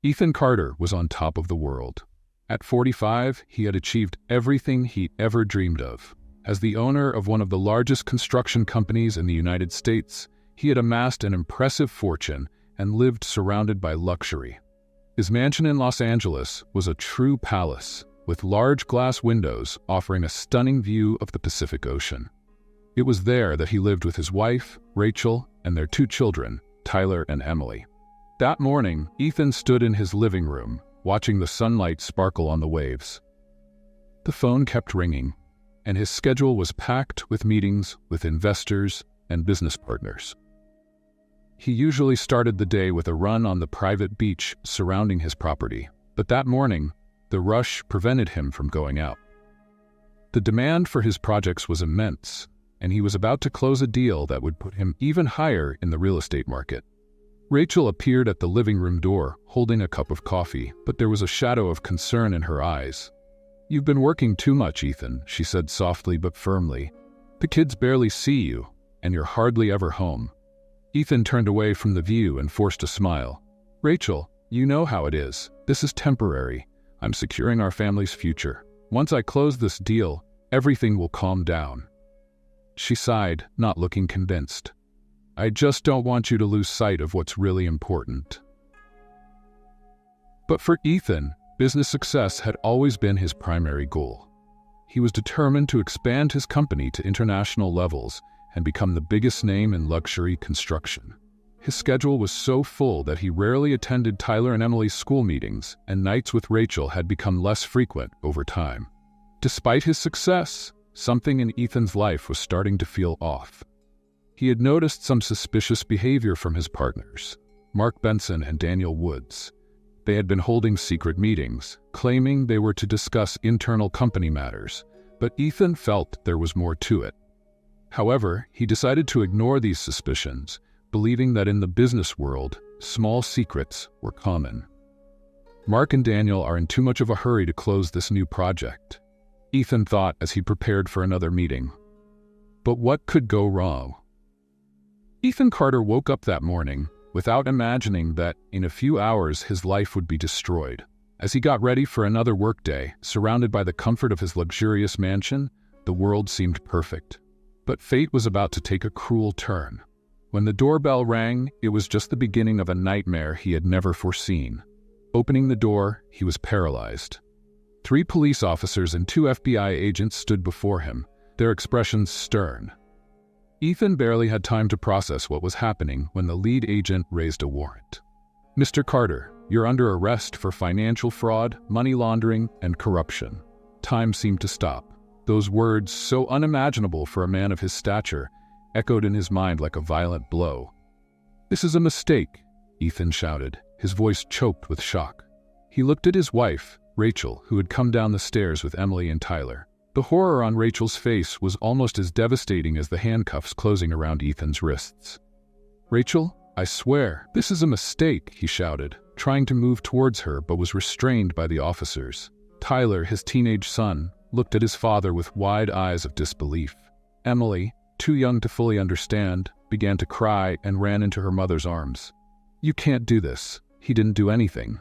Ethan Carter was on top of the world. At 45, he had achieved everything he ever dreamed of. As the owner of one of the largest construction companies in the United States, he had amassed an impressive fortune and lived surrounded by luxury. His mansion in Los Angeles was a true palace, with large glass windows offering a stunning view of the Pacific Ocean. It was there that he lived with his wife, Rachel, and their 2 children, Tyler and Emily. That morning, Ethan stood in his living room, watching the sunlight sparkle on the waves. The phone kept ringing, and his schedule was packed with meetings with investors and business partners. He usually started the day with a run on the private beach surrounding his property, but that morning, the rush prevented him from going out. The demand for his projects was immense, and he was about to close a deal that would put him even higher in the real estate market. Rachel appeared at the living room door, holding a cup of coffee, but there was a shadow of concern in her eyes. "You've been working too much, Ethan," she said softly but firmly. "The kids barely see you, and you're hardly ever home." Ethan turned away from the view and forced a smile. "Rachel, you know how it is. This is temporary. I'm securing our family's future. Once I close this deal, everything will calm down." She sighed, not looking convinced. "I just don't want you to lose sight of what's really important." But for Ethan, business success had always been his primary goal. He was determined to expand his company to international levels and become the biggest name in luxury construction. His schedule was so full that he rarely attended Tyler and Emily's school meetings, and nights with Rachel had become less frequent over time. Despite his success, something in Ethan's life was starting to feel off. He had noticed some suspicious behavior from his partners, Mark Benson and Daniel Woods. They had been holding secret meetings, claiming they were to discuss internal company matters, but Ethan felt there was more to it. However, he decided to ignore these suspicions, believing that in the business world, small secrets were common. Mark and Daniel are in too much of a hurry to close this new project, Ethan thought as he prepared for another meeting. But what could go wrong? Ethan Carter woke up that morning without imagining that in a few hours his life would be destroyed. As he got ready for another workday, surrounded by the comfort of his luxurious mansion, the world seemed perfect. But fate was about to take a cruel turn. When the doorbell rang, it was just the beginning of a nightmare he had never foreseen. Opening the door, he was paralyzed. 3 police officers and 2 FBI agents stood before him, their expressions stern. Ethan barely had time to process what was happening when the lead agent raised a warrant. "Mr. Carter, you're under arrest for financial fraud, money laundering, and corruption." Time seemed to stop. Those words, so unimaginable for a man of his stature, echoed in his mind like a violent blow. "This is a mistake," Ethan shouted, his voice choked with shock. He looked at his wife, Rachel, who had come down the stairs with Emily and Tyler. The horror on Rachel's face was almost as devastating as the handcuffs closing around Ethan's wrists. "Rachel, I swear, this is a mistake," he shouted, trying to move towards her but was restrained by the officers. Tyler, his teenage son, looked at his father with wide eyes of disbelief. Emily, too young to fully understand, began to cry and ran into her mother's arms. "You can't do this. He didn't do anything."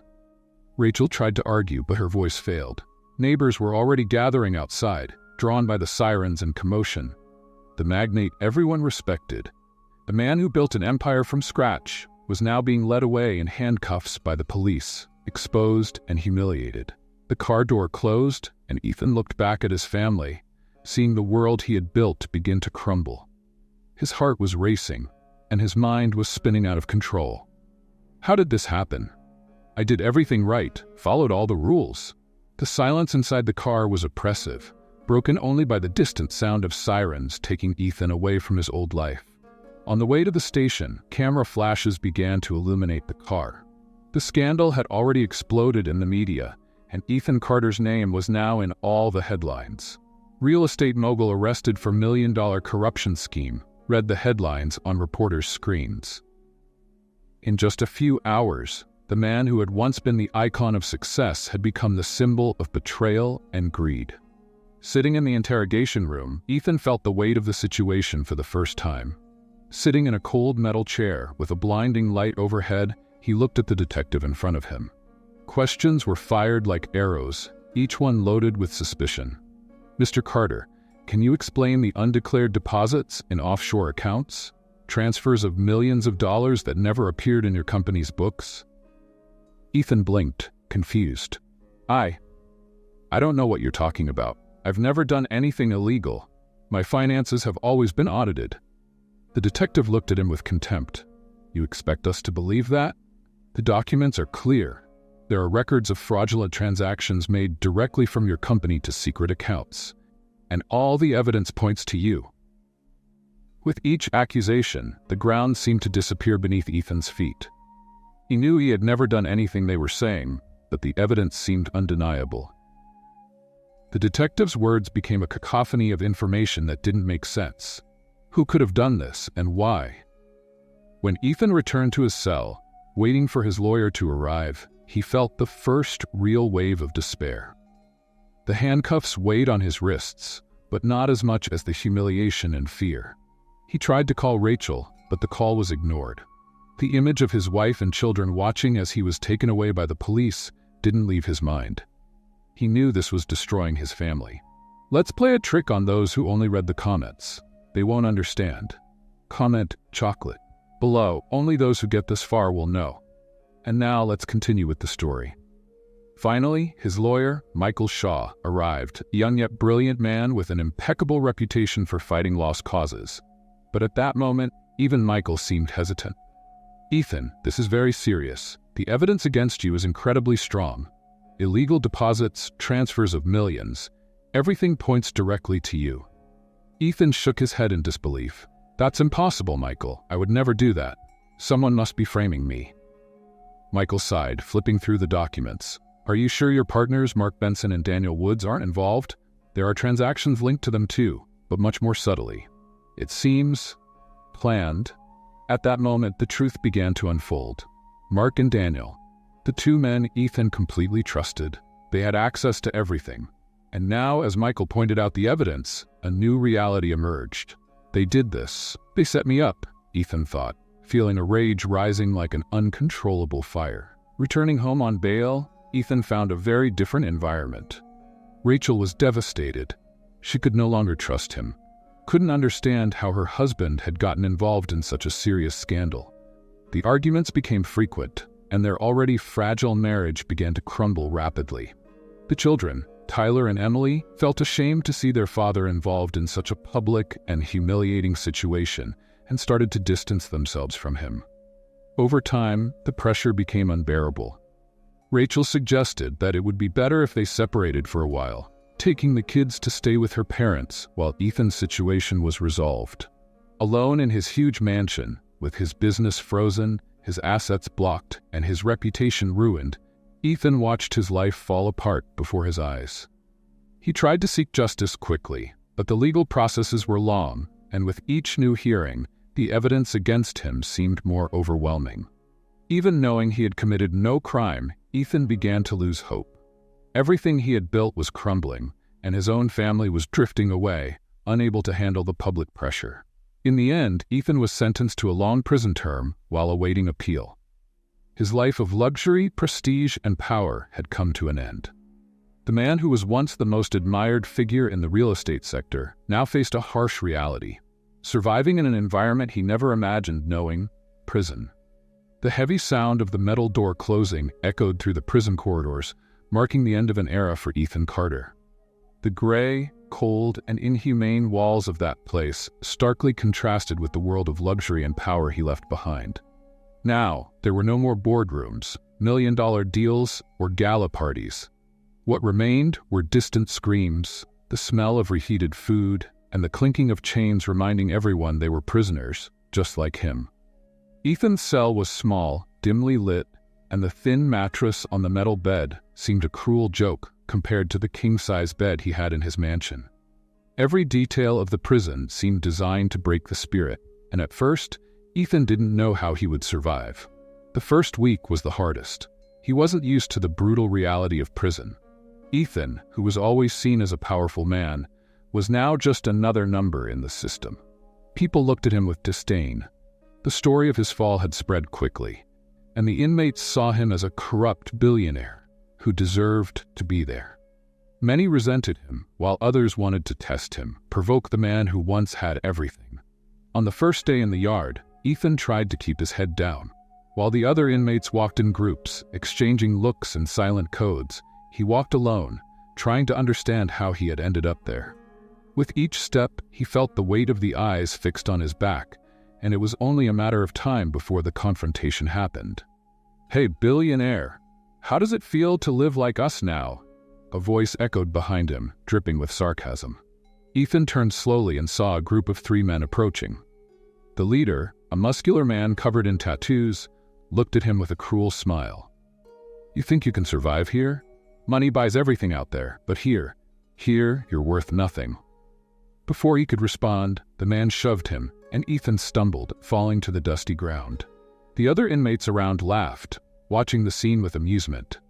Rachel tried to argue, but her voice failed. Neighbors were already gathering outside, drawn by the sirens and commotion. The magnate everyone respected, the man who built an empire from scratch, was now being led away in handcuffs by the police, exposed and humiliated. The car door closed, and Ethan looked back at his family, seeing the world he had built begin to crumble. His heart was racing, and his mind was spinning out of control. How did this happen? I did everything right, followed all the rules. The silence inside the car was oppressive, broken only by the distant sound of sirens taking Ethan away from his old life. On the way to the station, camera flashes began to illuminate the car. The scandal had already exploded in the media, and Ethan Carter's name was now in all the headlines. "Real estate mogul arrested for $1 million corruption scheme," read the headlines on reporters' screens. In just a few hours, the man who had once been the icon of success had become the symbol of betrayal and greed. Sitting in the interrogation room, Ethan felt the weight of the situation for the first time. Sitting in a cold metal chair with a blinding light overhead, he looked at the detective in front of him. Questions were fired like arrows, each one loaded with suspicion. "Mr. Carter, can you explain the undeclared deposits in offshore accounts? Transfers of millions of dollars that never appeared in your company's books?" Ethan blinked, confused. I don't know what you're talking about. I've never done anything illegal. My finances have always been audited." The detective looked at him with contempt. "You expect us to believe that? The documents are clear. There are records of fraudulent transactions made directly from your company to secret accounts. And all the evidence points to you." With each accusation, the ground seemed to disappear beneath Ethan's feet. He knew he had never done anything they were saying, but the evidence seemed undeniable. The detective's words became a cacophony of information that didn't make sense. Who could have done this, and why? When Ethan returned to his cell, waiting for his lawyer to arrive, he felt the first real wave of despair. The handcuffs weighed on his wrists, but not as much as the humiliation and fear. He tried to call Rachel, but the call was ignored. The image of his wife and children watching as he was taken away by the police didn't leave his mind. He knew this was destroying his family. Let's play a trick on those who only read the comments. They won't understand. Comment chocolate. Below, only those who get this far will know. And now let's continue with the story. Finally, his lawyer, Michael Shaw, arrived, a young yet brilliant man with an impeccable reputation for fighting lost causes. But at that moment, even Michael seemed hesitant. "Ethan, this is very serious. The evidence against you is incredibly strong. Illegal deposits, transfers of millions. Everything points directly to you." Ethan shook his head in disbelief. "That's impossible, Michael. I would never do that. Someone must be framing me." Michael sighed, flipping through the documents. "Are you sure your partners, Mark Benson and Daniel Woods, aren't involved? There are transactions linked to them too, but much more subtly. It seems planned." At that moment, the truth began to unfold. Mark and Daniel, the two men Ethan completely trusted, they had access to everything. And now, as Michael pointed out the evidence, a new reality emerged. "They did this. They set me up," Ethan thought, feeling a rage rising like an uncontrollable fire. Returning home on bail, Ethan found a very different environment. Rachel was devastated. She could no longer trust him. Couldn't understand how her husband had gotten involved in such a serious scandal. The arguments became frequent, and their already fragile marriage began to crumble rapidly. The children, Tyler and Emily, felt ashamed to see their father involved in such a public and humiliating situation and started to distance themselves from him. Over time, the pressure became unbearable. Rachel suggested that it would be better if they separated for a while, taking the kids to stay with her parents while Ethan's situation was resolved. Alone in his huge mansion, with his business frozen, his assets blocked, and his reputation ruined, Ethan watched his life fall apart before his eyes. He tried to seek justice quickly, but the legal processes were long, and with each new hearing, the evidence against him seemed more overwhelming. Even knowing he had committed no crime, Ethan began to lose hope. Everything he had built was crumbling, and his own family was drifting away, unable to handle the public pressure. In the end, Ethan was sentenced to a long prison term while awaiting appeal. His life of luxury, prestige, and power had come to an end. The man who was once the most admired figure in the real estate sector now faced a harsh reality, surviving in an environment he never imagined knowing: prison. The heavy sound of the metal door closing echoed through the prison corridors, marking the end of an era for Ethan Carter. The gray, cold, and inhumane walls of that place starkly contrasted with the world of luxury and power he left behind. Now, there were no more boardrooms, million-dollar deals, or gala parties. What remained were distant screams, the smell of reheated food, and the clinking of chains reminding everyone they were prisoners, just like him. Ethan's cell was small, dimly lit, and the thin mattress on the metal bed seemed a cruel joke compared to the king-size bed he had in his mansion. Every detail of the prison seemed designed to break the spirit, and at first, Ethan didn't know how he would survive. The first week was the hardest. He wasn't used to the brutal reality of prison. Ethan, who was always seen as a powerful man, was now just another number in the system. People looked at him with disdain. The story of his fall had spread quickly, and the inmates saw him as a corrupt billionaire. who deserved to be there. Many resented him, while others wanted to test him, provoke the man who once had everything. On the first day in the yard, Ethan tried to keep his head down. While the other inmates walked in groups, exchanging looks and silent codes, he walked alone, trying to understand how he had ended up there. With each step, he felt the weight of the eyes fixed on his back, and it was only a matter of time before the confrontation happened. "Hey, billionaire, how does it feel to live like us now?" A voice echoed behind him, dripping with sarcasm. Ethan turned slowly and saw a group of 3 men approaching. The leader, a muscular man covered in tattoos, looked at him with a cruel smile. "You think you can survive here? Money buys everything out there, but here you're worth nothing." Before he could respond, the man shoved him, and Ethan stumbled, falling to the dusty ground. The other inmates around laughed, watching the scene with amusement.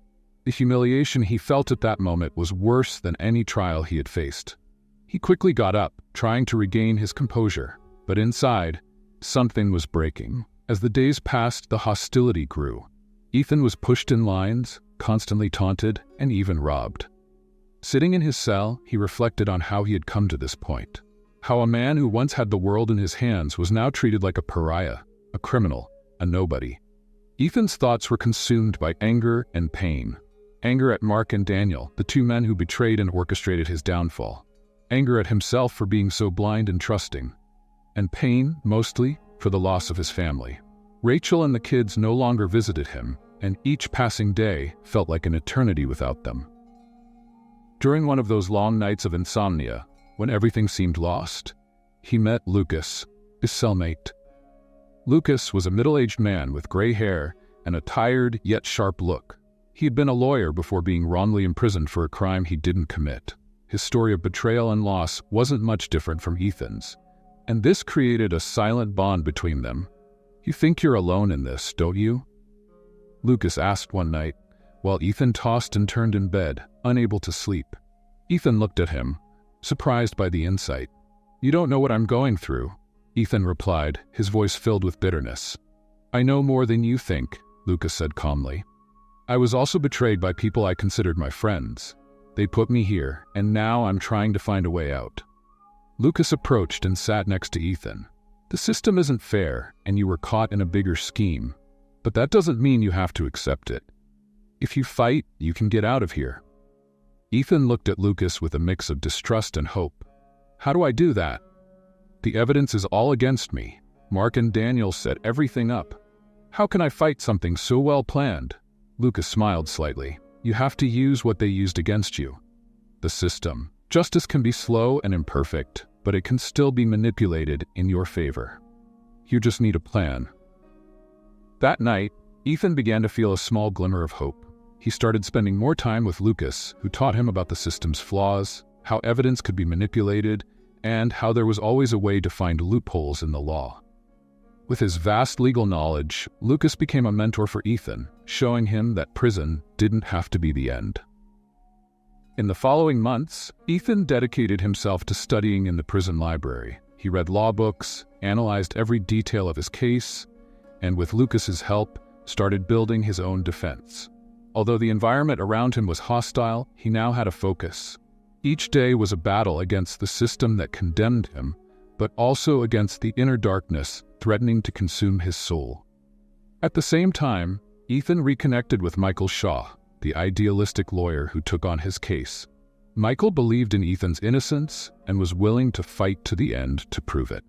The humiliation he felt at that moment was worse than any trial he had faced. He quickly got up, trying to regain his composure, but inside, something was breaking. As the days passed, the hostility grew. Ethan was pushed in lines, constantly taunted, and even robbed. Sitting in his cell, he reflected on how he had come to this point. How a man who once had the world in his hands was now treated like a pariah, a criminal, a nobody. Ethan's thoughts were consumed by anger and pain. Anger at Mark and Daniel, the 2 men who betrayed and orchestrated his downfall. Anger at himself for being so blind and trusting. And pain, mostly, for the loss of his family. Rachel and the kids no longer visited him, and each passing day felt like an eternity without them. During one of those long nights of insomnia, when everything seemed lost, he met Lucas, his cellmate. Lucas was a middle-aged man with gray hair and a tired yet sharp look. He had been a lawyer before being wrongly imprisoned for a crime he didn't commit. His story of betrayal and loss wasn't much different from Ethan's, and this created a silent bond between them. "You think you're alone in this, don't you?" Lucas asked one night, while Ethan tossed and turned in bed, unable to sleep. Ethan looked at him, surprised by the insight. "You don't know what I'm going through," Ethan replied, his voice filled with bitterness. "I know more than you think," Lucas said calmly. "I was also betrayed by people I considered my friends. They put me here, and now I'm trying to find a way out." Lucas approached and sat next to Ethan. "The system isn't fair, and you were caught in a bigger scheme. But that doesn't mean you have to accept it. If you fight, you can get out of here." Ethan looked at Lucas with a mix of distrust and hope. "How do I do that? The evidence is all against me. Mark and Daniel set everything up. How can I fight something so well planned?" Lucas smiled slightly. "You have to use what they used against you. The system. Justice can be slow and imperfect, but it can still be manipulated in your favor. You just need a plan." That night, Ethan began to feel a small glimmer of hope. He started spending more time with Lucas, who taught him about the system's flaws, how evidence could be manipulated, and how there was always a way to find loopholes in the law. With his vast legal knowledge, Lucas became a mentor for Ethan, showing him that prison didn't have to be the end. In the following months, Ethan dedicated himself to studying in the prison library. He read law books, analyzed every detail of his case, and with Lucas's help, started building his own defense. Although the environment around him was hostile, he now had a focus. Each day was a battle against the system that condemned him, but also against the inner darkness threatening to consume his soul. At the same time, Ethan reconnected with Michael Shaw, the idealistic lawyer who took on his case. Michael believed in Ethan's innocence and was willing to fight to the end to prove it.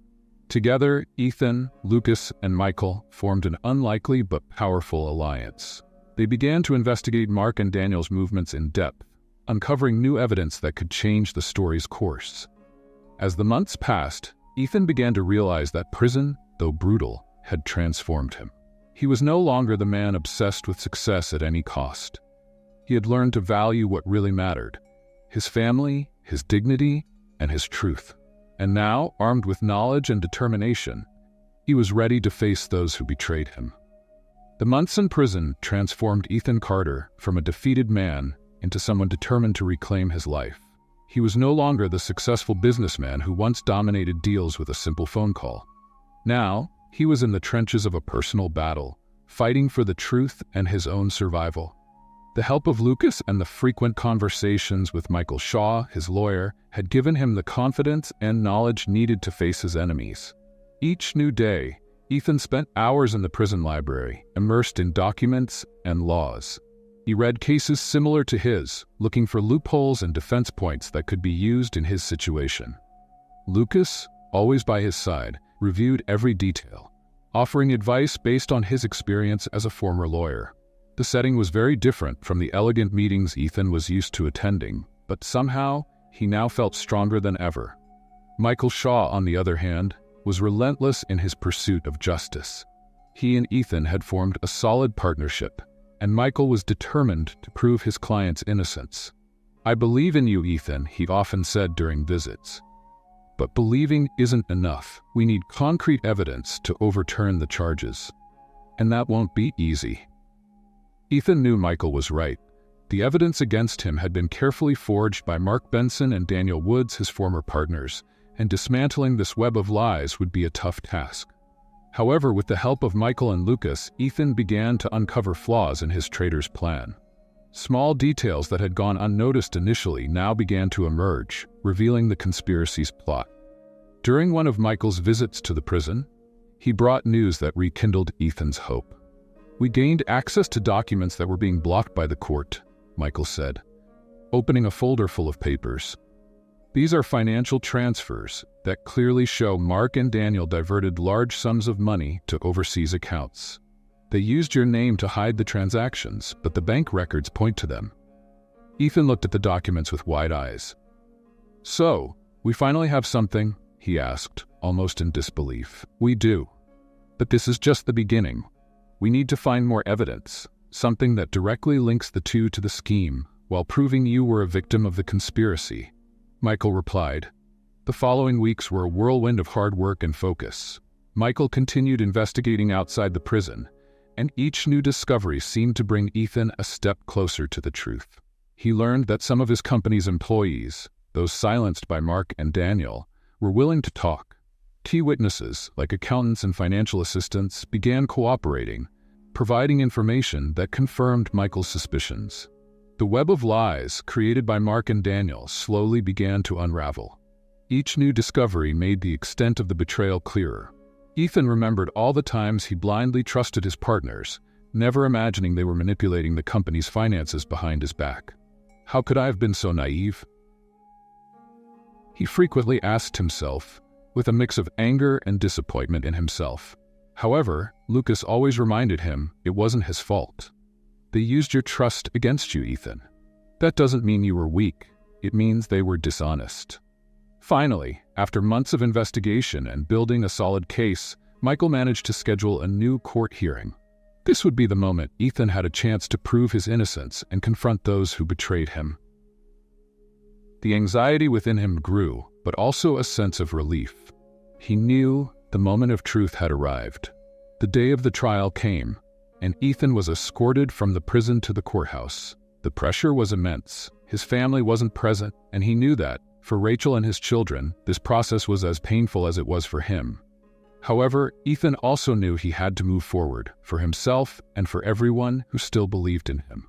Together, Ethan, Lucas, and Michael formed an unlikely but powerful alliance. They began to investigate Mark and Daniel's movements in depth, uncovering new evidence that could change the story's course. As the months passed, Ethan began to realize that prison, though brutal, had transformed him. He was no longer the man obsessed with success at any cost. He had learned to value what really mattered: his family, his dignity, and his truth. And now, armed with knowledge and determination, he was ready to face those who betrayed him. The months in prison transformed Ethan Carter from a defeated man into someone determined to reclaim his life. He was no longer the successful businessman who once dominated deals with a simple phone call. Now, he was in the trenches of a personal battle, fighting for the truth and his own survival. The help of Lucas and the frequent conversations with Michael Shaw, his lawyer, had given him the confidence and knowledge needed to face his enemies. Each new day, Ethan spent hours in the prison library, immersed in documents and laws. He read cases similar to his, looking for loopholes and defense points that could be used in his situation. Lucas, always by his side, reviewed every detail, offering advice based on his experience as a former lawyer. The setting was very different from the elegant meetings Ethan was used to attending, but somehow he now felt stronger than ever. Michael Shaw, on the other hand, was relentless in his pursuit of justice. He and Ethan had formed a solid partnership, and Michael was determined to prove his client's innocence. "I believe in you, Ethan," he often said during visits. "But believing isn't enough. We need concrete evidence to overturn the charges. And that won't be easy." Ethan knew Michael was right. The evidence against him had been carefully forged by Mark Benson and Daniel Woods, his former partners, and dismantling this web of lies would be a tough task. However, with the help of Michael and Lucas, Ethan began to uncover flaws in his traitor's plan. Small details that had gone unnoticed initially now began to emerge, revealing the conspiracy's plot. During one of Michael's visits to the prison, he brought news that rekindled Ethan's hope. "We gained access to documents that were being blocked by the court," Michael said, opening a folder full of papers. "These are financial transfers that clearly show Mark and Daniel diverted large sums of money to overseas accounts. They used your name to hide the transactions, but the bank records point to them." Ethan looked at the documents with wide eyes. "So, we finally have something?" he asked, almost in disbelief. "We do. But this is just the beginning. We need to find more evidence, something that directly links the two to the scheme, while proving you were a victim of the conspiracy," Michael replied. The following weeks were a whirlwind of hard work and focus. Michael continued investigating outside the prison, and each new discovery seemed to bring Ethan a step closer to the truth. He learned that some of his company's employees, those silenced by Mark and Daniel, were willing to talk. Key witnesses, like accountants and financial assistants, began cooperating, providing information that confirmed Michael's suspicions. The web of lies created by Mark and Daniel slowly began to unravel. Each new discovery made the extent of the betrayal clearer. Ethan remembered all the times he blindly trusted his partners, never imagining they were manipulating the company's finances behind his back. "How could I have been so naive?" he frequently asked himself, with a mix of anger and disappointment in himself. However, Lucas always reminded him it wasn't his fault. "They used your trust against you, Ethan. That doesn't mean you were weak. It means they were dishonest." Finally, after months of investigation and building a solid case, Michael managed to schedule a new court hearing. This would be the moment Ethan had a chance to prove his innocence and confront those who betrayed him. The anxiety within him grew, but also a sense of relief. He knew the moment of truth had arrived. The day of the trial came, and Ethan was escorted from the prison to the courthouse. The pressure was immense. His family wasn't present, and he knew that, for Rachel and his children, this process was as painful as it was for him. However, Ethan also knew he had to move forward, for himself and for everyone who still believed in him.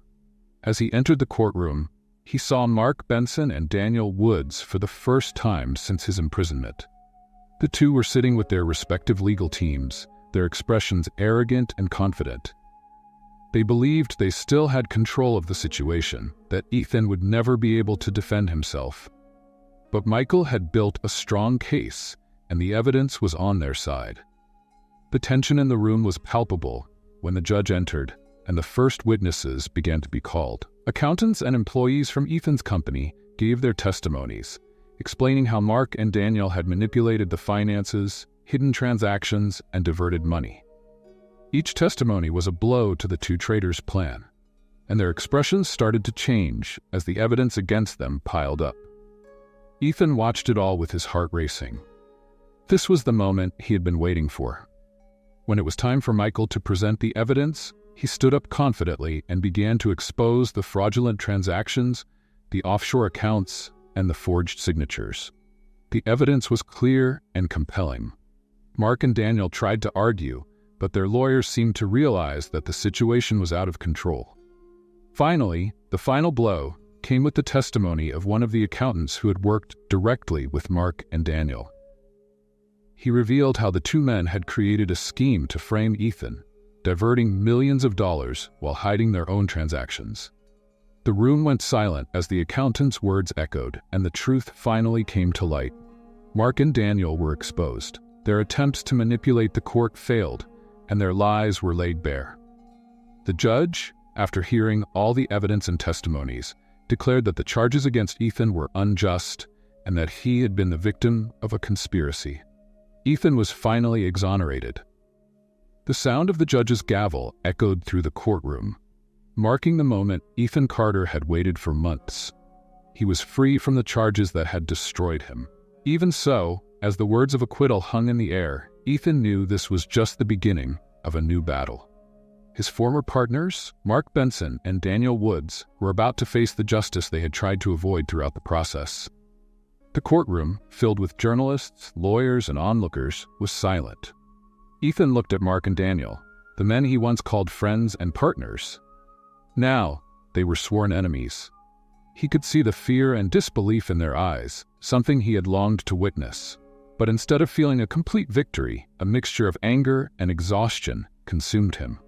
As he entered the courtroom, he saw Mark Benson and Daniel Woods for the first time since his imprisonment. The two were sitting with their respective legal teams, their expressions arrogant and confident. They believed they still had control of the situation, that Ethan would never be able to defend himself. But Michael had built a strong case, and the evidence was on their side. The tension in the room was palpable when the judge entered, and the first witnesses began to be called. Accountants and employees from Ethan's company gave their testimonies, explaining how Mark and Daniel had manipulated the finances, hidden transactions, and diverted money. Each testimony was a blow to the two traitors' plan, and their expressions started to change as the evidence against them piled up. Ethan watched it all with his heart racing. This was the moment he had been waiting for. When it was time for Michael to present the evidence, he stood up confidently and began to expose the fraudulent transactions, the offshore accounts, and the forged signatures. The evidence was clear and compelling. Mark and Daniel tried to argue, but their lawyers seemed to realize that the situation was out of control. Finally, the final blow came with the testimony of one of the accountants who had worked directly with Mark and Daniel. He revealed how the two men had created a scheme to frame Ethan, diverting millions of dollars while hiding their own transactions. The room went silent as the accountant's words echoed, and the truth finally came to light. Mark and Daniel were exposed. Their attempts to manipulate the court failed, and their lies were laid bare. The judge, after hearing all the evidence and testimonies, declared that the charges against Ethan were unjust and that he had been the victim of a conspiracy. Ethan was finally exonerated. The sound of the judge's gavel echoed through the courtroom, marking the moment Ethan Carter had waited for months. He was free from the charges that had destroyed him. Even so, as the words of acquittal hung in the air, Ethan knew this was just the beginning of a new battle. His former partners, Mark Benson and Daniel Woods, were about to face the justice they had tried to avoid throughout the process. The courtroom, filled with journalists, lawyers, and onlookers, was silent. Ethan looked at Mark and Daniel, the men he once called friends and partners. Now, they were sworn enemies. He could see the fear and disbelief in their eyes, something he had longed to witness. But instead of feeling a complete victory, a mixture of anger and exhaustion consumed him.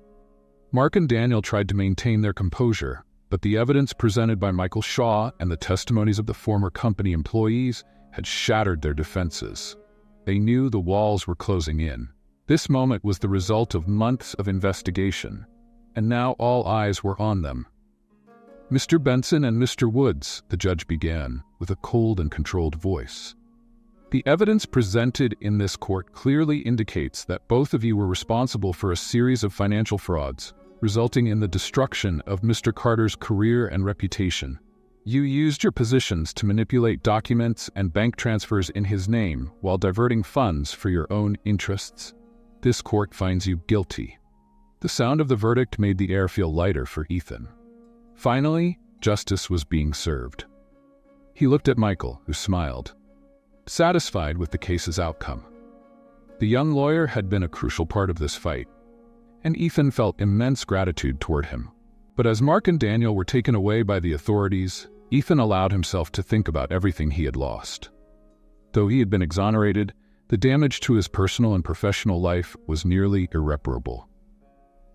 Mark and Daniel tried to maintain their composure, but the evidence presented by Michael Shaw and the testimonies of the former company employees had shattered their defenses. They knew the walls were closing in. This moment was the result of months of investigation, and now all eyes were on them. "Mr. Benson and Mr. Woods," the judge began, with a cold and controlled voice. "The evidence presented in this court clearly indicates that both of you were responsible for a series of financial frauds, resulting in the destruction of Mr. Carter's career and reputation. You used your positions to manipulate documents and bank transfers in his name while diverting funds for your own interests. This court finds you guilty." The sound of the verdict made the air feel lighter for Ethan. Finally, justice was being served. He looked at Michael, who smiled, satisfied with the case's outcome. The young lawyer had been a crucial part of this fight, and Ethan felt immense gratitude toward him. But as Mark and Daniel were taken away by the authorities, Ethan allowed himself to think about everything he had lost. Though he had been exonerated, the damage to his personal and professional life was nearly irreparable.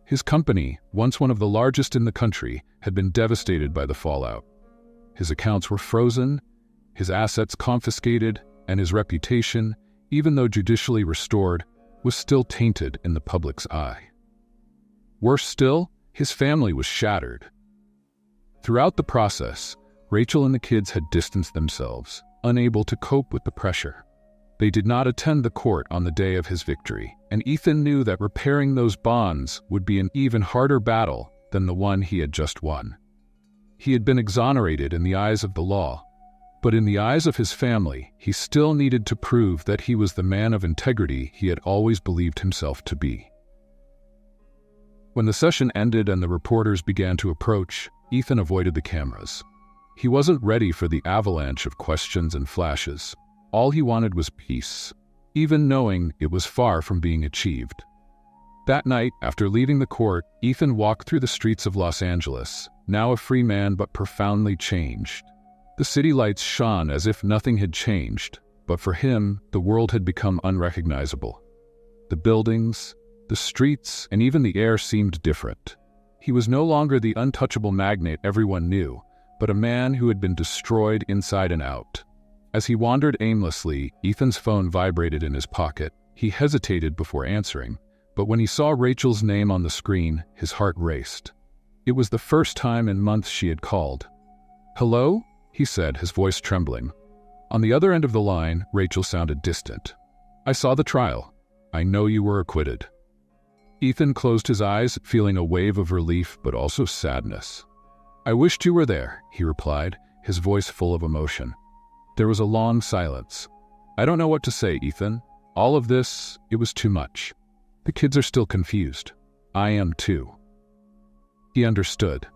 His company, once one of the largest in the country, had been devastated by the fallout. His accounts were frozen, his assets confiscated, and his reputation, even though judicially restored, was still tainted in the public's eye. Worse still, his family was shattered. Throughout the process, Rachel and the kids had distanced themselves, unable to cope with the pressure. They did not attend the court on the day of his victory, and Ethan knew that repairing those bonds would be an even harder battle than the one he had just won. He had been exonerated in the eyes of the law, but in the eyes of his family, he still needed to prove that he was the man of integrity he had always believed himself to be. When the session ended and the reporters began to approach, Ethan avoided the cameras. He wasn't ready for the avalanche of questions and flashes. All he wanted was peace, even knowing it was far from being achieved. That night, after leaving the court, Ethan walked through the streets of Los Angeles, now a free man but profoundly changed. The city lights shone as if nothing had changed, but for him, the world had become unrecognizable. The buildings, the streets, and even the air seemed different. He was no longer the untouchable magnate everyone knew, but a man who had been destroyed inside and out. As he wandered aimlessly, Ethan's phone vibrated in his pocket. He hesitated before answering, but when he saw Rachel's name on the screen, his heart raced. It was the first time in months she had called. "Hello?" he said, his voice trembling. On the other end of the line, Rachel sounded distant. "I saw the trial. I know you were acquitted." Ethan closed his eyes, feeling a wave of relief but also sadness. "I wished you were there," he replied, his voice full of emotion. There was a long silence. "I don't know what to say, Ethan. All of this, it was too much. The kids are still confused. I am too." He understood.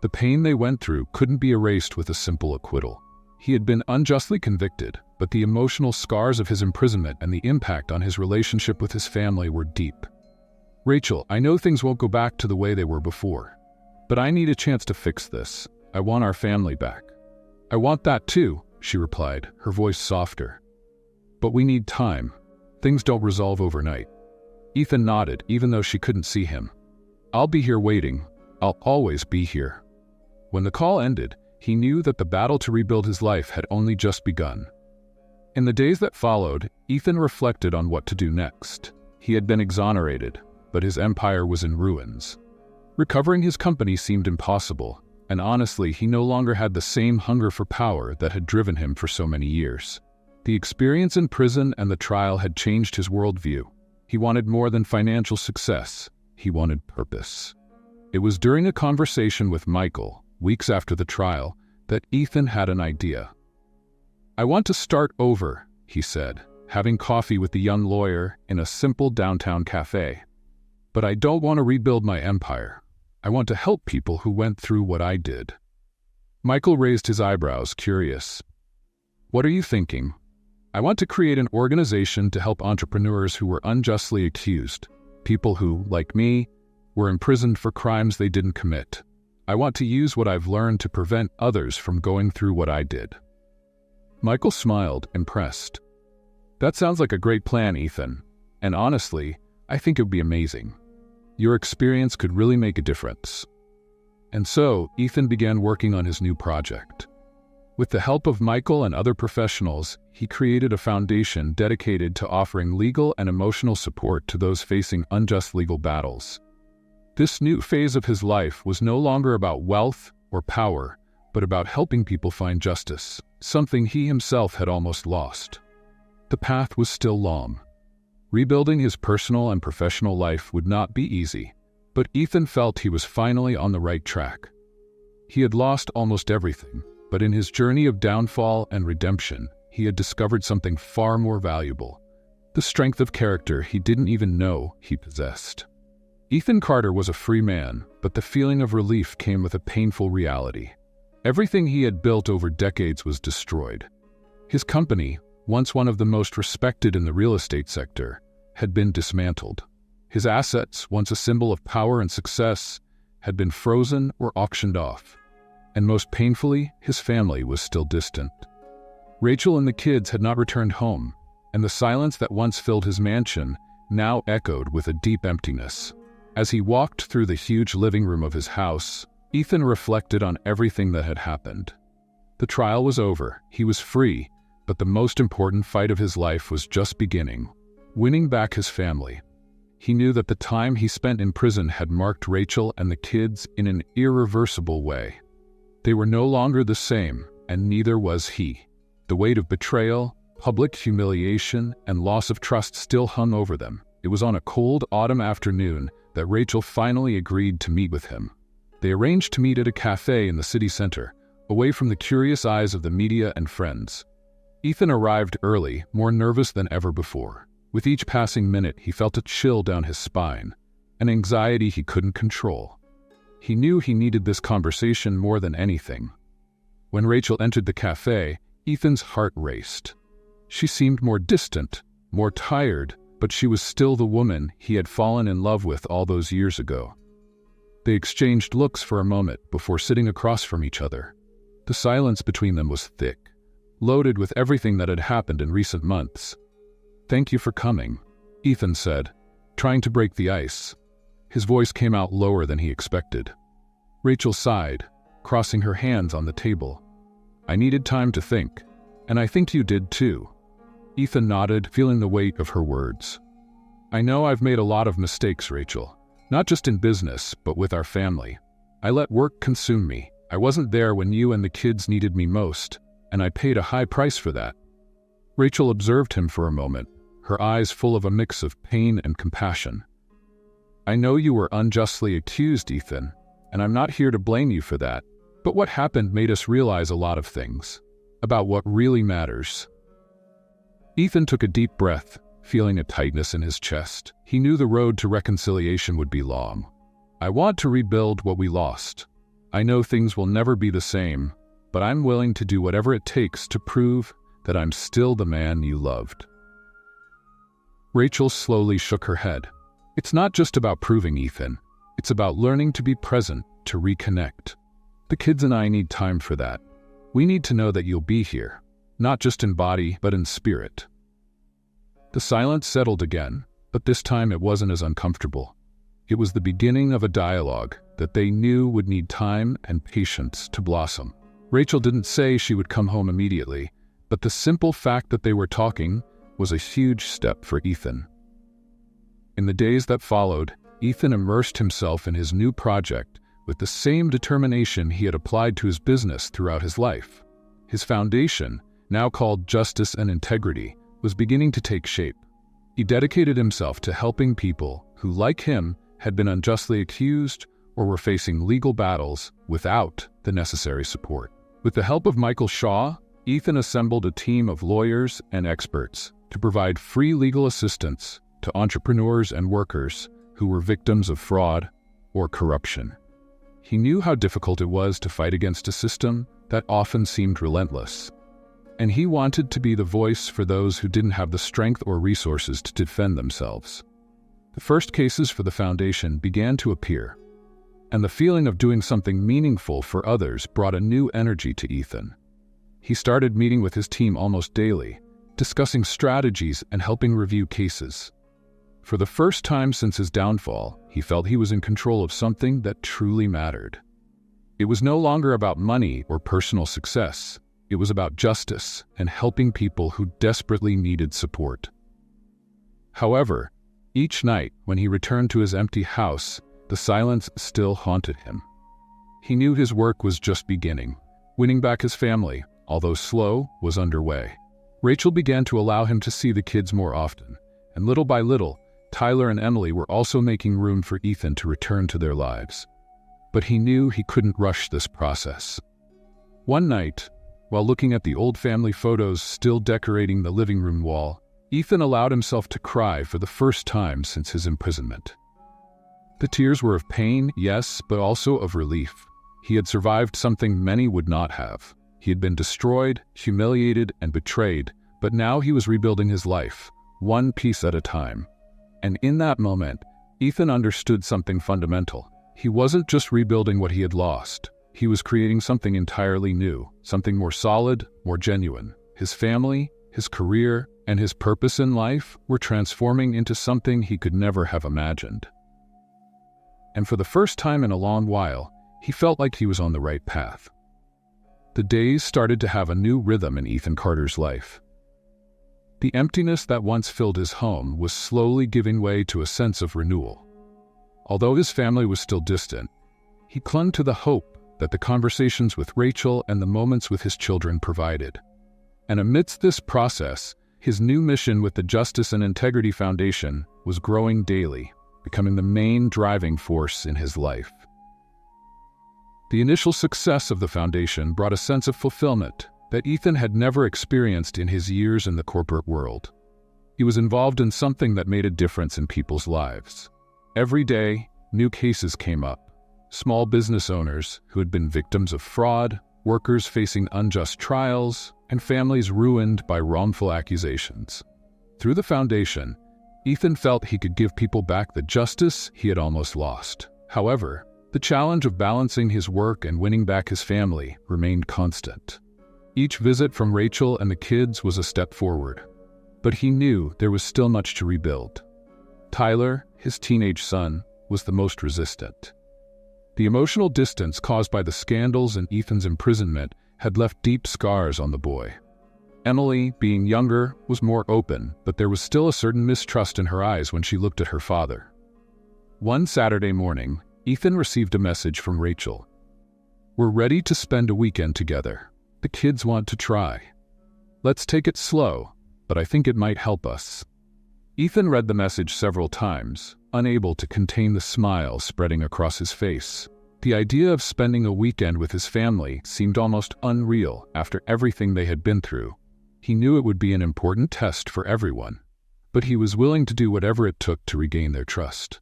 The pain they went through couldn't be erased with a simple acquittal. He had been unjustly convicted, but the emotional scars of his imprisonment and the impact on his relationship with his family were deep. "Rachel, I know things won't go back to the way they were before, But I need a chance to fix this. I want our family back. I want that too, she replied, her voice softer. But we need time. Things don't resolve overnight. Ethan nodded, even though she couldn't see him. I'll be here waiting. I'll always be here. When the call ended, he knew that the battle to rebuild his life had only just begun. In the days that followed, Ethan reflected on what to do next. He had been exonerated, but his empire was in ruins. Recovering his company seemed impossible, and honestly, he no longer had the same hunger for power that had driven him for so many years. The experience in prison and the trial had changed his worldview. He wanted more than financial success. He wanted purpose. It was during a conversation with Michael, weeks after the trial, that Ethan had an idea. I want to start over, he said, having coffee with the young lawyer in a simple downtown cafe. But I don't want to rebuild my empire. I want to help people who went through what I did. Michael raised his eyebrows, curious. What are you thinking? I want to create an organization to help entrepreneurs who were unjustly accused, people who, like me, were imprisoned for crimes they didn't commit. I want to use what I've learned to prevent others from going through what I did. Michael smiled, impressed. That sounds like a great plan, Ethan. And honestly, I think it would be amazing. Your experience could really make a difference. And so, Ethan began working on his new project. With the help of Michael and other professionals, he created a foundation dedicated to offering legal and emotional support to those facing unjust legal battles. This new phase of his life was no longer about wealth or power, but about helping people find justice, something he himself had almost lost. The path was still long. Rebuilding his personal and professional life would not be easy, but Ethan felt he was finally on the right track. He had lost almost everything, but in his journey of downfall and redemption, he had discovered something far more valuable, the strength of character he didn't even know he possessed. Ethan Carter was a free man, but the feeling of relief came with a painful reality. Everything he had built over decades was destroyed. His company, once one of the most respected in the real estate sector, had been dismantled. His assets, once a symbol of power and success, had been frozen or auctioned off. And most painfully, his family was still distant. Rachel and the kids had not returned home, and the silence that once filled his mansion now echoed with a deep emptiness. As he walked through the huge living room of his house, Ethan reflected on everything that had happened. The trial was over, he was free, but the most important fight of his life was just beginning, winning back his family. He knew that the time he spent in prison had marked Rachel and the kids in an irreversible way. They were no longer the same, and neither was he. The weight of betrayal, public humiliation, and loss of trust still hung over them. It was on a cold autumn afternoon that Rachel finally agreed to meet with him. They arranged to meet at a cafe in the city center, away from the curious eyes of the media and friends. Ethan arrived early, more nervous than ever before. With each passing minute, he felt a chill down his spine, an anxiety he couldn't control. He knew he needed this conversation more than anything. When Rachel entered the cafe, Ethan's heart raced. She seemed more distant, more tired, but she was still the woman he had fallen in love with all those years ago. They exchanged looks for a moment before sitting across from each other. The silence between them was thick, loaded with everything that had happened in recent months. "Thank you for coming," Ethan said, trying to break the ice. His voice came out lower than he expected. Rachel sighed, crossing her hands on the table. "I needed time to think, and I think you did too." Ethan nodded, feeling the weight of her words. "I know I've made a lot of mistakes, Rachel, not just in business, but with our family. I let work consume me. I wasn't there when you and the kids needed me most, and I paid a high price for that." Rachel observed him for a moment, her eyes full of a mix of pain and compassion. "I know you were unjustly accused, Ethan, and I'm not here to blame you for that, but what happened made us realize a lot of things, about what really matters." Ethan took a deep breath, feeling a tightness in his chest. He knew the road to reconciliation would be long. "I want to rebuild what we lost. I know things will never be the same, but I'm willing to do whatever it takes to prove that I'm still the man you loved." Rachel slowly shook her head. "It's not just about proving, Ethan. It's about learning to be present, to reconnect. The kids and I need time for that. We need to know that you'll be here, not just in body, but in spirit." The silence settled again, but this time it wasn't as uncomfortable. It was the beginning of a dialogue that they knew would need time and patience to blossom. Rachel didn't say she would come home immediately, but the simple fact that they were talking was a huge step for Ethan. In the days that followed, Ethan immersed himself in his new project with the same determination he had applied to his business throughout his life. His foundation, now called Justice and Integrity, was beginning to take shape. He dedicated himself to helping people who, like him, had been unjustly accused or were facing legal battles without the necessary support. With the help of Michael Shaw, Ethan assembled a team of lawyers and experts to provide free legal assistance to entrepreneurs and workers who were victims of fraud or corruption. He knew how difficult it was to fight against a system that often seemed relentless, and he wanted to be the voice for those who didn't have the strength or resources to defend themselves. The first cases for the foundation began to appear, and the feeling of doing something meaningful for others brought a new energy to Ethan. He started meeting with his team almost daily, discussing strategies and helping review cases. For the first time since his downfall, he felt he was in control of something that truly mattered. It was no longer about money or personal success. It was about justice and helping people who desperately needed support. However, each night when he returned to his empty house, the silence still haunted him. He knew his work was just beginning. Winning back his family, although slow, was underway. Rachel began to allow him to see the kids more often, and little by little, Tyler and Emily were also making room for Ethan to return to their lives. But he knew he couldn't rush this process. One night, while looking at the old family photos still decorating the living room wall, Ethan allowed himself to cry for the first time since his imprisonment. The tears were of pain, yes, but also of relief. He had survived something many would not have. He had been destroyed, humiliated, and betrayed, but now he was rebuilding his life, one piece at a time. And in that moment, Ethan understood something fundamental. He wasn't just rebuilding what he had lost. He was creating something entirely new, something more solid, more genuine. His family, his career, and his purpose in life were transforming into something he could never have imagined. And for the first time in a long while, he felt like he was on the right path. The days started to have a new rhythm in Ethan Carter's life. The emptiness that once filled his home was slowly giving way to a sense of renewal. Although his family was still distant, he clung to the hope that the conversations with Rachel and the moments with his children provided. And amidst this process, his new mission with the Justice and Integrity Foundation was growing daily, becoming the main driving force in his life. The initial success of the foundation brought a sense of fulfillment that Ethan had never experienced in his years in the corporate world. He was involved in something that made a difference in people's lives. Every day, new cases came up. Small business owners who had been victims of fraud, workers facing unjust trials, and families ruined by wrongful accusations. Through the foundation, Ethan felt he could give people back the justice he had almost lost. However, the challenge of balancing his work and winning back his family remained constant. Each visit from Rachel and the kids was a step forward, but he knew there was still much to rebuild. Tyler, his teenage son, was the most resistant. The emotional distance caused by the scandals and Ethan's imprisonment had left deep scars on the boy. Emily, being younger, was more open, but there was still a certain mistrust in her eyes when she looked at her father. One Saturday morning, Ethan received a message from Rachel. "We're ready to spend a weekend together. The kids want to try. Let's take it slow, but I think it might help us." Ethan read the message several times, unable to contain the smile spreading across his face. The idea of spending a weekend with his family seemed almost unreal after everything they had been through. He knew it would be an important test for everyone, but he was willing to do whatever it took to regain their trust.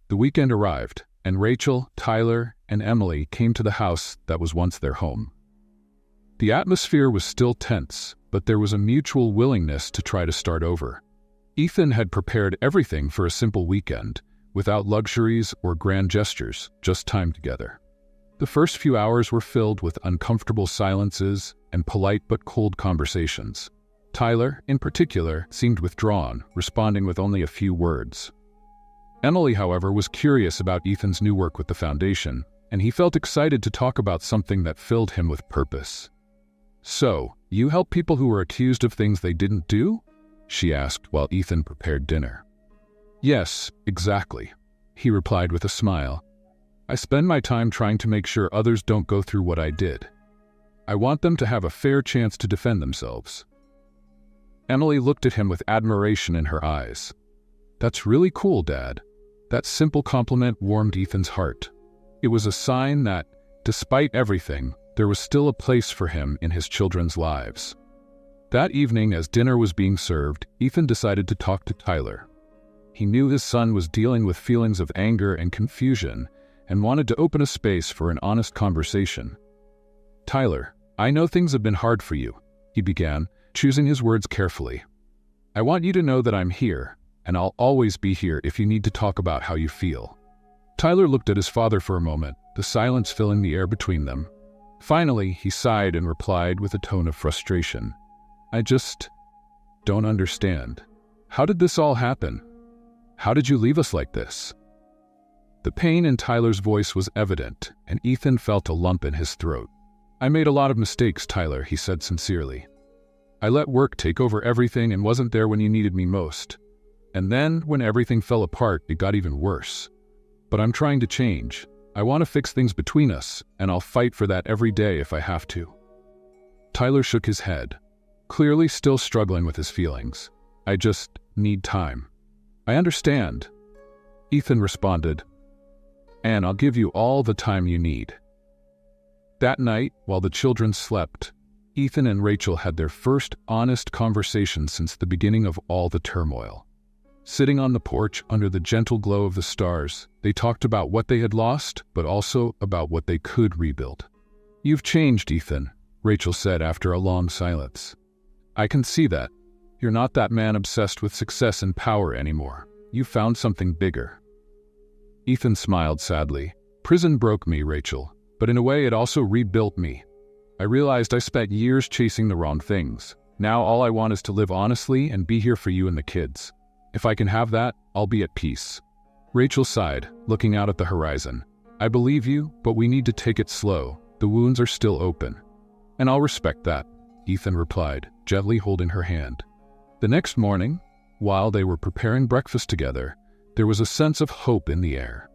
The weekend arrived, and Rachel, Tyler, and Emily came to the house that was once their home. The atmosphere was still tense, but there was a mutual willingness to try to start over. Ethan had prepared everything for a simple weekend, without luxuries or grand gestures, just time together. The first few hours were filled with uncomfortable silences and polite but cold conversations. Tyler, in particular, seemed withdrawn, responding with only a few words. Emily, however, was curious about Ethan's new work with the foundation, and he felt excited to talk about something that filled him with purpose. "So, you help people who were accused of things they didn't do?" she asked while Ethan prepared dinner. "Yes, exactly," he replied with a smile. "I spend my time trying to make sure others don't go through what I did. I want them to have a fair chance to defend themselves." Emily looked at him with admiration in her eyes. "That's really cool, Dad." That simple compliment warmed Ethan's heart. It was a sign that, despite everything, there was still a place for him in his children's lives. That evening, as dinner was being served, Ethan decided to talk to Tyler. He knew his son was dealing with feelings of anger and confusion and wanted to open a space for an honest conversation. "Tyler, I know things have been hard for you," he began, choosing his words carefully. "I want you to know that I'm here, and I'll always be here if you need to talk about how you feel." Tyler looked at his father for a moment, the silence filling the air between them. Finally, he sighed and replied with a tone of frustration. "I just don't understand. How did this all happen? How did you leave us like this?" The pain in Tyler's voice was evident, and Ethan felt a lump in his throat. "I made a lot of mistakes, Tyler," he said sincerely. "I let work take over everything and wasn't there when you needed me most. And then, when everything fell apart, it got even worse. But I'm trying to change. I want to fix things between us, and I'll fight for that every day if I have to." Tyler shook his head, clearly still struggling with his feelings. "I just need time." "I understand," Ethan responded, "and I'll give you all the time you need." That night, while the children slept, Ethan and Rachel had their first honest conversation since the beginning of all the turmoil. Sitting on the porch under the gentle glow of the stars, they talked about what they had lost, but also about what they could rebuild. "You've changed, Ethan," Rachel said after a long silence. "I can see that. You're not that man obsessed with success and power anymore. You found something bigger." Ethan smiled sadly. "Prison broke me, Rachel, but in a way it also rebuilt me. I realized I spent years chasing the wrong things. Now all I want is to live honestly and be here for you and the kids. If I can have that, I'll be at peace." Rachel sighed, looking out at the horizon. "I believe you, but we need to take it slow. The wounds are still open." "And I'll respect that," Ethan replied, gently holding her hand. The next morning, while they were preparing breakfast together, there was a sense of hope in the air.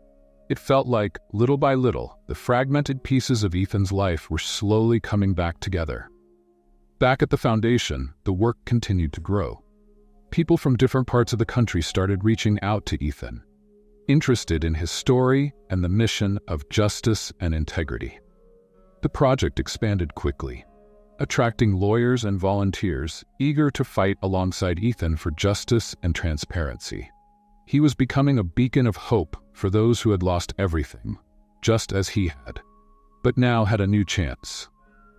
It felt like, little by little, the fragmented pieces of Ethan's life were slowly coming back together. Back at the foundation, the work continued to grow. People from different parts of the country started reaching out to Ethan, interested in his story and the mission of justice and integrity. The project expanded quickly, attracting lawyers and volunteers eager to fight alongside Ethan for justice and transparency. He was becoming a beacon of hope for those who had lost everything, just as he had, but now had a new chance.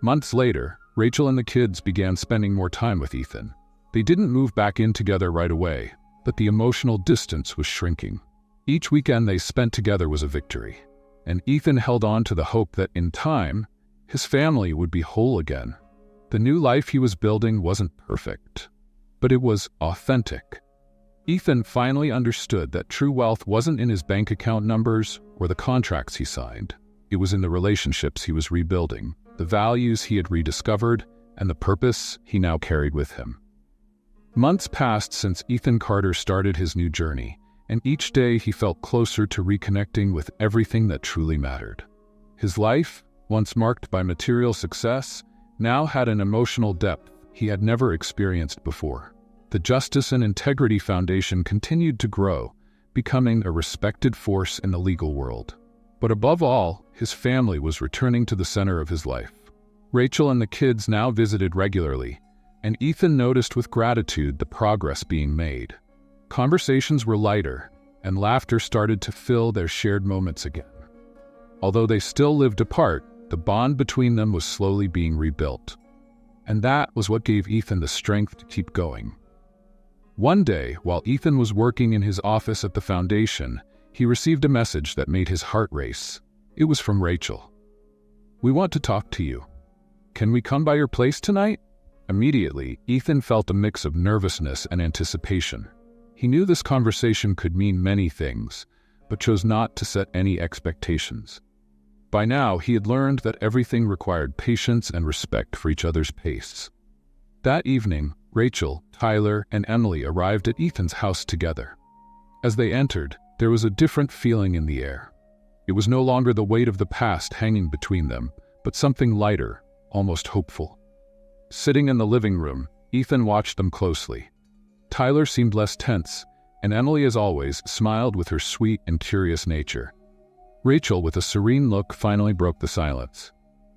Months later, Rachel and the kids began spending more time with Ethan. They didn't move back in together right away, but the emotional distance was shrinking. Each weekend they spent together was a victory, and Ethan held on to the hope that in time, his family would be whole again. The new life he was building wasn't perfect, but it was authentic. Ethan finally understood that true wealth wasn't in his bank account numbers or the contracts he signed. It was in the relationships he was rebuilding, the values he had rediscovered, and the purpose he now carried with him. Months passed since Ethan Carter started his new journey, and each day he felt closer to reconnecting with everything that truly mattered. His life, once marked by material success, now had an emotional depth he had never experienced before. The Justice and Integrity Foundation continued to grow, becoming a respected force in the legal world. But above all, his family was returning to the center of his life. Rachel and the kids now visited regularly, and Ethan noticed with gratitude the progress being made. Conversations were lighter, and laughter started to fill their shared moments again. Although they still lived apart, the bond between them was slowly being rebuilt. And that was what gave Ethan the strength to keep going. One day, while Ethan was working in his office at the foundation, He received a message that made his heart race. It was from Rachel. "We want to talk to you. Can we come by your place tonight?" Immediately, Ethan felt a mix of nervousness and anticipation. He knew this conversation could mean many things, but chose not to set any expectations. By now, he had learned that everything required patience and respect for each other's pace. That evening, Rachel, Tyler, and Emily arrived at Ethan's house together. As they entered, there was a different feeling in the air. It was no longer the weight of the past hanging between them, but something lighter, almost hopeful. Sitting in the living room, Ethan watched them closely. Tyler seemed less tense, and Emily, as always, smiled with her sweet and curious nature. Rachel, with a serene look, finally broke the silence.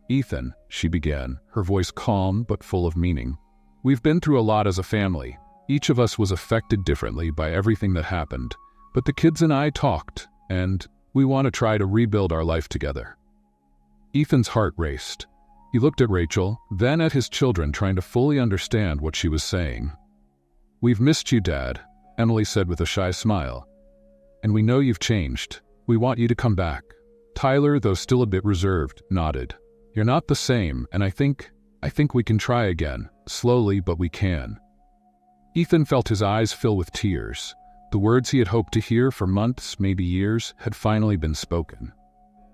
"Ethan," she began, her voice calm but full of meaning. "We've been through a lot as a family. Each of us was affected differently by everything that happened, but the kids and I talked, and we want to try to rebuild our life together." Ethan's heart raced. He looked at Rachel, then at his children, trying to fully understand what she was saying. "We've missed you, Dad," Emily said with a shy smile. "And we know you've changed. We want you to come back." Tyler, though still a bit reserved, nodded. "You're not the same, and I think we can try again. Slowly, but we can." Ethan felt his eyes fill with tears. The words he had hoped to hear for months, maybe years, had finally been spoken.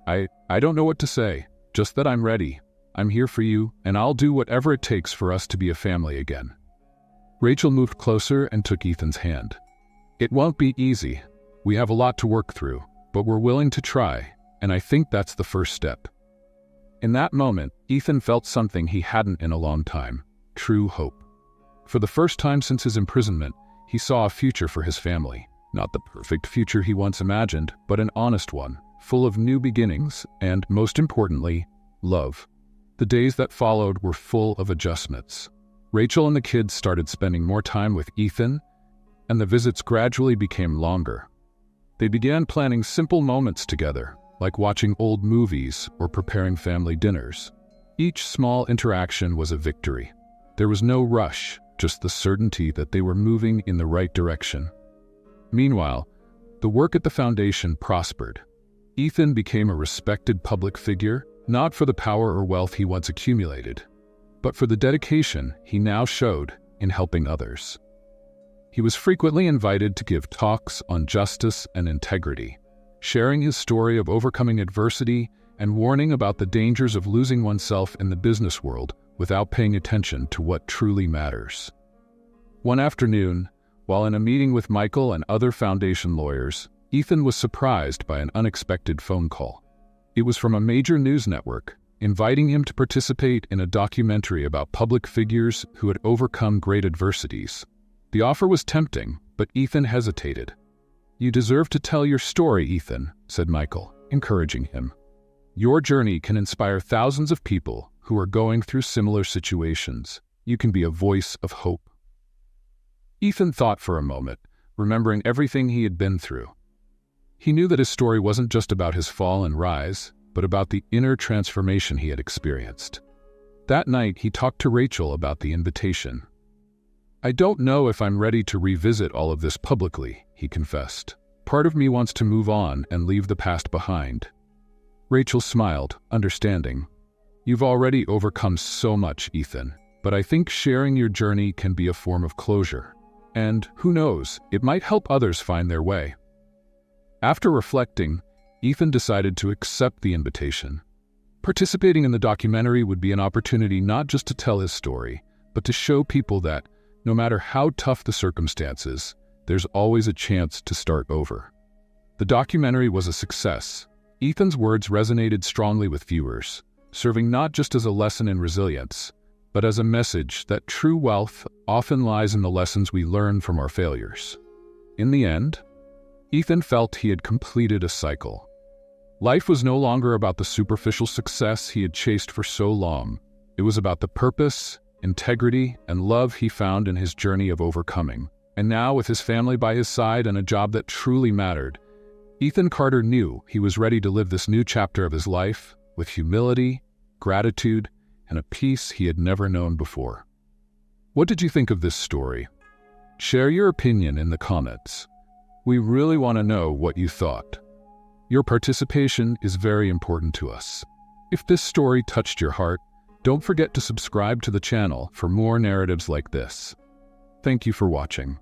I don't know what to say, just that I'm ready. I'm here for you, and I'll do whatever it takes for us to be a family again." Rachel moved closer and took Ethan's hand. "It won't be easy. We have a lot to work through, but we're willing to try, and I think that's the first step." In that moment, Ethan felt something he hadn't in a long time: true hope. For the first time since his imprisonment, he saw a future for his family. Not the perfect future he once imagined, but an honest one, full of new beginnings and, most importantly, love. The days that followed were full of adjustments. Rachel and the kids started spending more time with Ethan, and the visits gradually became longer. They began planning simple moments together, like watching old movies or preparing family dinners. Each small interaction was a victory. There was no rush, just the certainty that they were moving in the right direction. Meanwhile, the work at the foundation prospered. Ethan became a respected public figure, not for the power or wealth he once accumulated, but for the dedication he now showed in helping others. He was frequently invited to give talks on justice and integrity, sharing his story of overcoming adversity and warning about the dangers of losing oneself in the business world without paying attention to what truly matters. One afternoon, while in a meeting with Michael and other foundation lawyers, Ethan was surprised by an unexpected phone call. It was from a major news network, inviting him to participate in a documentary about public figures who had overcome great adversities. The offer was tempting, but Ethan hesitated. "You deserve to tell your story, Ethan," said Michael, encouraging him. "Your journey can inspire thousands of people who are going through similar situations. You can be a voice of hope." Ethan thought for a moment, remembering everything he had been through. He knew that his story wasn't just about his fall and rise, but about the inner transformation he had experienced. That night, he talked to Rachel about the invitation. "I don't know if I'm ready to revisit all of this publicly," he confessed. "Part of me wants to move on and leave the past behind." Rachel smiled, understanding. "You've already overcome so much, Ethan, but I think sharing your journey can be a form of closure. And, who knows, it might help others find their way." After reflecting, Ethan decided to accept the invitation. Participating in the documentary would be an opportunity not just to tell his story, but to show people that, no matter how tough the circumstances, there's always a chance to start over. The documentary was a success. Ethan's words resonated strongly with viewers, serving not just as a lesson in resilience, but as a message that true wealth often lies in the lessons we learn from our failures. In the end, Ethan felt he had completed a cycle. Life was no longer about the superficial success he had chased for so long. It was about the purpose, integrity, and love he found in his journey of overcoming. And now, with his family by his side and a job that truly mattered, Ethan Carter knew he was ready to live this new chapter of his life with humility, gratitude, and a peace he had never known before. What did you think of this story? Share your opinion in the comments. We really want to know what you thought. Your participation is very important to us. If this story touched your heart, don't forget to subscribe to the channel for more narratives like this. Thank you for watching.